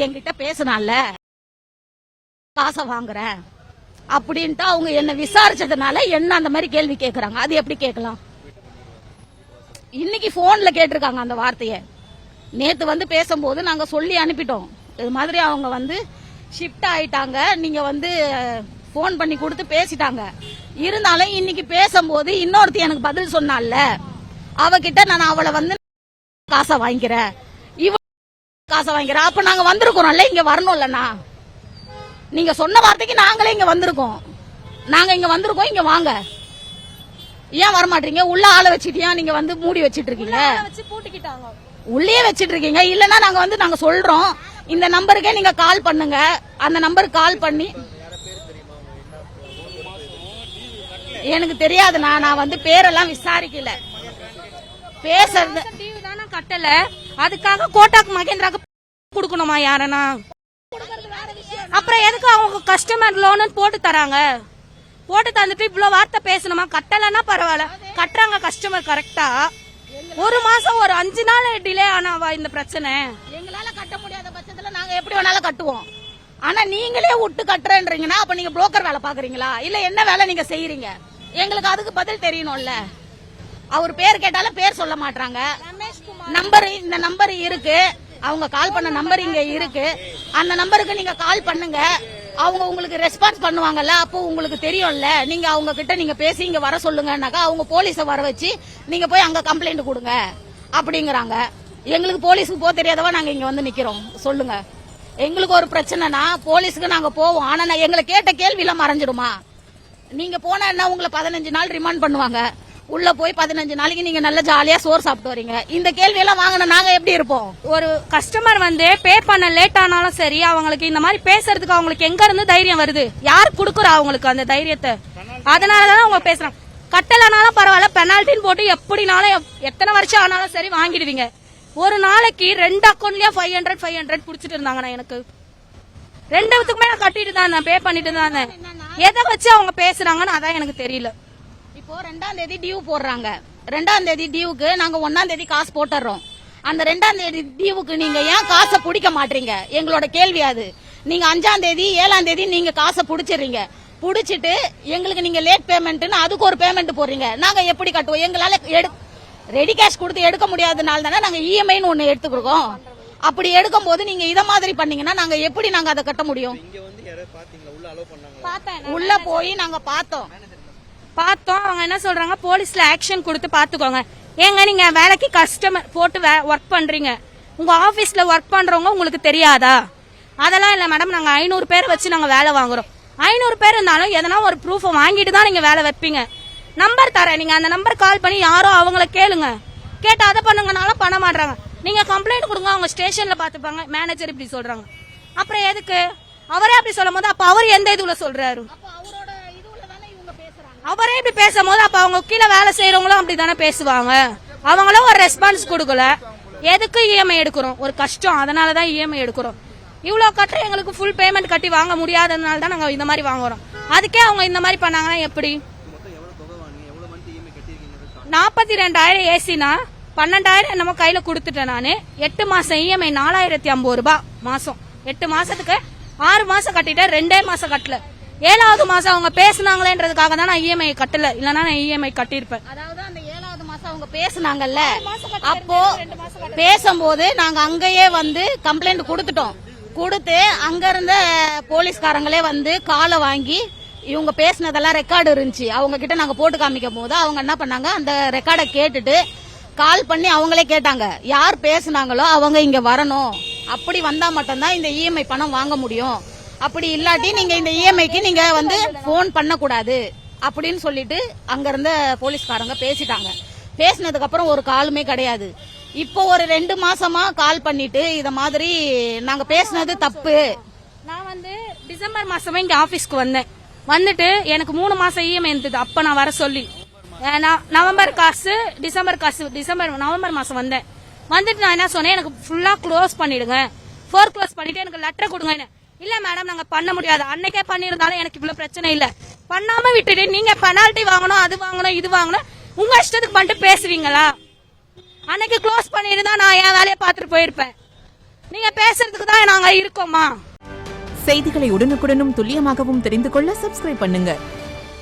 என்கிட்ட பேசினால காசை வாங்குறேன் அப்படின்ட்டு அவங்க என்ன விசாரிச்சதுனால என்ன அந்த மாதிரி கேள்வி கேக்குறாங்க. அது எப்படி கேட்கலாம்? இன்னைக்கு போன்ல கேட்டிருக்காங்க அந்த வார்த்தையை. நேத்து வந்து பேசும்போது நாங்க சொல்லி அனுப்பிட்டோம். இது மாதிரி அவங்க வந்து ஷிஃப்ட் ஆயிட்டாங்க, நீங்க வந்து போன் பண்ணி கொடுத்து பேசிட்டாங்க. இருந்தாலும் இன்னைக்கு பேசும்போது இன்னொருத்தி எனக்கு பதில் சொன்னால, அவகிட்ட நான் அவளை வந்து காசை வாங்கிக்கிறேன், இவ காசை வாங்கிக்கிறேன். அப்ப நாங்க வந்திருக்கிறோம்ல, இங்க வரணும்லண்ணா. நீங்க சொன்ன வார்த்தைக்கு நாங்களே இங்க வந்திருக்கோம். இங்க வாங்க. ஏன் வரமாட்டீங்க? உள்ள ஆளை வச்சுட்டியா? நீங்க வந்து மூடி வச்சிட்டு இருக்கீங்க, உள்ளே வச்சிட்டு இருக்கீங்க. இல்லன்னா நாங்க சொல்றோம், இந்த நம்பருக்கே நீங்க கால் பண்ணுங்க. அந்த நம்பருக்கு கால் பண்ணி எனக்கு தெரியாதுண்ணா, நான் வந்து பேரெல்லாம் விசாரிக்கல. பேசுறது கட்டல, அதுக்காக கோட்டாக்கு மகேந்திராக்கு கொடுக்கணுமா யாரனா? அப்புறம் எதுக்கு அவங்க கஸ்டமர் லோனு போட்டு தராங்க? போட்டு தந்துட்டு இவ்வளவு வார்த்தை பேசணுமா? கட்டலன்னா பரவாயில்ல, கட்டுறாங்க கஸ்டமர் கரெக்டா. ஒரு மாசம் ஒரு 5 நாள் டிலே ஆனாவா இந்த பிரச்சனை? எங்களால கட்ட முடியாத பட்சத்துல நாங்க எப்படி வேணாலும் கட்டுவோம். ஆனா நீங்களே விட்டு கட்டுறேன்றீங்கன்னா அப்ப நீங்க புரோக்கர் வேலை பாக்குறீங்களா, இல்ல என்ன வேலை நீங்க செய்யறீங்க? எங்களுக்கு அதுக்கு பதில் தெரியணும்ல. அவர் பேர் கேட்டாலும் பேர் சொல்ல மாட்டாங்க. நம்பர், இந்த நம்பர் இருக்கு, அவங்க கால் பண்ண நம்பர் இங்க இருக்கு, அந்த நம்பருக்கு நீங்க கால் பண்ணுங்க, அவங்க உங்களுக்கு ரெஸ்பான்ஸ் பண்ணுவாங்கல்ல. அப்போ உங்களுக்கு தெரியும்ல, நீங்க அவங்க கிட்ட நீங்க பேசி இங்க வர சொல்லுங்கன்னாக்கா அவங்க போலீஸை வர வச்சு நீங்க போய் அங்க கம்ப்ளைண்ட் கொடுங்க அப்படிங்கறாங்க. எங்களுக்கு போலீஸுக்கு போக தெரியாதவா நாங்க இங்க வந்து நிக்கிறோம். சொல்லுங்க, எங்களுக்கு ஒரு பிரச்சனைனா போலீஸுக்கு நாங்க போவோம். ஆனா எங்களை கேட்ட கேள்வி எல்லாம் மறைஞ்சிடுமா? நீங்க போனா என்ன, உங்களை 15 நாள் ரிமாண்ட் பண்ணுவாங்க. உள்ள போய் 15 நாளைக்கு நீங்க நல்ல ஜாலியா சோறு சாப்பிட்டு வரீங்க. இந்த கேள்வி எல்லாம் வாங்கின நாங்க எப்படி இருப்போம்? ஒரு கஸ்டமர் வந்து பே பண்ண லேட் ஆனாலும் சரி, அவங்களுக்கு இந்த மாதிரி பேசுறதுக்கு அவங்களுக்கு எங்க இருந்து தைரியம் வருது? யார் குடுக்குறா அவங்களுக்கு அந்த தைரியத்தை? அதனாலதான் அவங்க பேசுறாங்க. கட்டலனாலும் பரவாயில்ல, பெனால்டின்னு போட்டு எப்படினாலும் எத்தனை வருஷம் ஆனாலும் சரி வாங்கிடுவீங்க. ஒரு நாளைக்கு 2 அக்கௌண்ட்லயா 500 புடிச்சிட்டு இருந்தாங்க. எனக்கு 2த்துக்குமே நான் கட்டிட்டு தான் பே பண்ணிட்டு தான். எதை வச்சு அவங்க பேசுறாங்கன்னு அதான் எனக்கு தெரியல. இப்போ 2ஆம் தேதி டியூ போடுறாங்க. 2ஆம் தேதி டியூக்கு நாங்க 1ஆம் தேதி காசு போட்டுறோம். அந்த 2ஆம் தேதி டியூக்கு நீங்க ஏன் காசை பிடிக்க மாட்டீங்க? எங்களோட கேள்வி அது. நீங்க 5ஆம் தேதி 7ஆம் தேதி நீங்க காசை புடிச்சிடுறீங்க. புடிச்சிட்டு எங்களுக்கு நீங்க லேட் பேமெண்ட்னு அதுக்கு ஒரு பேமெண்ட் போடுறீங்க. நாங்க எப்படி கட்டுவோம்? எங்களால ரெடி கேஷ் கொடுத்து எடுக்க முடியாதனால தானே நாங்க இஎம்ஐன்னு ஒண்ணு எடுத்துக்கிறோம். அப்படி எடுக்கும் போது நீங்க இத மாதிரி பண்ணீங்கன்னா நாங்க எப்படி அதை கட்ட முடியும்? உள்ள போய் நாங்க பார்த்தோம். அவங்க என்ன சொல்றாங்க, போலீஸ்ல ஆக்ஷன் கொடுத்து பாத்துக்கோங்க. ஏங்க நீங்க வேலைக்கு கஸ்டமர் போட்டு ஒர்க் பண்றீங்க, உங்க ஆபீஸ்ல ஒர்க் பண்றவங்க உங்களுக்கு தெரியாதா? அதெல்லாம் இல்ல மேடம், நாங்க 500 பேர் வச்சு நாங்க வேலை வாங்குறோம். 500 பேர் இருந்தாலும் எதனா ஒரு ப்ரூஃப் வாங்கிட்டு தான் நீங்க வேலை வைப்பீங்க. நம்பர் தரேன், நீங்க அந்த நம்பர் கால் பண்ணி யாரோ அவங்கள கேளுங்க. கேட்டு அதை பண்ணுங்கனாலும் பண்ண மாட்டாங்க. நீங்க கம்ப்ளைண்ட் கொடுங்க, அவங்க ஸ்டேஷன்ல பாத்துப்பாங்க. மேனேஜர் இப்படி சொல்றாங்க, அப்புறம் எதுக்கு அவரே அப்படி சொல்லும் போது அப்ப அவர் எந்த இதுல சொல்றாரு? அவரே இப்படி பேசும்போது அப்ப அவங்க கீழே வேலை செய்யறவங்களும் அப்படித்தானே பேசுவாங்க. அவங்களும் ஒரு ரெஸ்பான்ஸ் கொடுக்கல. எதுக்கு இஎம்ஐ எடுக்கிறோம்? ஒரு கஷ்டம், அதனாலதான் இஎம்ஐ எடுக்கிறோம். இவ்வளவு கட்ட எங்களுக்கு ஃபுல் பேமெண்ட் கட்டி வாங்க முடியாததுனால தான் நாங்க இந்த மாதிரி வாங்குறோம். அதுக்கே அவங்க இந்த மாதிரி பண்ணாங்கன்னா எப்படி? 42,000 ஏசினா 12,000 நம்ம கையில கொடுத்துட்டேன் நானு. 8 மாசம் இஎம்ஐ 4,050 ரூபாய் மாசம். 8 மாசத்துக்கு 6 மாசம் கட்டிட்டேன், 2 மாசம் கட்டல. 7வது மாசம் அவங்க பேசினாங்களேன்றதுக்காக தான் நான் இஎம்ஐ கட்டல, இல்லன்னா நான் இஎம்ஐ கட்டிருப்பேன். அதாவது அந்த 7வது மாசம் அவங்க பேசினாங்கல்ல, அப்போ பேசும்போது நாங்க அங்கேயே வந்து கம்ப்ளைண்ட் கொடுத்துட்டோம். கொடுத்து அங்க இருந்த போலீஸ்காரங்களே வந்து காலை வாங்கி இவங்க பேசினதெல்லாம் ரெக்கார்டு இருந்துச்சு, அவங்க கிட்ட நாங்க போட்டு காமிக்கும் போது அவங்க என்ன பண்ணாங்க, அந்த ரெக்கார்டை கேட்டுட்டு கால் பண்ணி அவங்களே கேட்டாங்க, யார் பேசுனாங்களோ அவங்க இங்க வரணும், அப்படி வந்தா மட்டும்தான் இந்த இஎம்ஐ பணம் வாங்க முடியும், அப்படி இல்லாட்டி நீங்க இந்த இஎம்ஐக்கு நீங்க வந்து போன் பண்ணக்கூடாது அப்படின்னு சொல்லிட்டு அங்க இருந்த போலீஸ்காரங்க பேசிட்டாங்க. பேசினதுக்கு அப்புறம் ஒரு காலுமே கிடையாது. இப்போ ஒரு 2 மாசமா கால் பண்ணிட்டு இத மாதிரி நாங்க பேசினது தப்பு. நான் வந்து டிசம்பர் மாசமே இங்க ஆபீஸ்க்கு வந்தேன். வந்துட்டு எனக்கு 3 மாசம் இஎம்ஐ இருந்தது. அப்ப நான் வர சொல்லி நவம்பர் காசு, நவம்பர் மாசம் வந்தேன். வந்துட்டு நான் என்ன சொன்னேன், எனக்கு ஃபுல்லா க்ளோஸ் பண்ணிடுங்க, க்ளோஸ் பண்ணிட்டு எனக்கு லெட்டர் கொடுங்க. இல்ல மேடம் நாங்க பண்ண முடியாது, அன்னைக்கே பண்ணிருந்தாலும் எனக்கு இவ்வளவு பிரச்சனை இல்ல, பண்ணாம விட்டுட்டு நீங்க பெனால்டி வாங்கணும், அது வாங்கணும், இது வாங்கணும், உங்க இஷ்டத்துக்கு பண்ணிட்டு பேசுவீங்களா? அன்னைக்கு க்ளோஸ் பண்ணிருந்தா நான் என் வேலையை பார்த்துட்டு போயிருப்பேன். நீங்க பேசுறதுக்கு தான் நாங்க இருக்கோமா? செய்திகளை உடனுக்குடனும் துல்லியமாகவும் தெரிந்து கொள்ள சப்ஸ்கிரைப் பண்ணுங்க.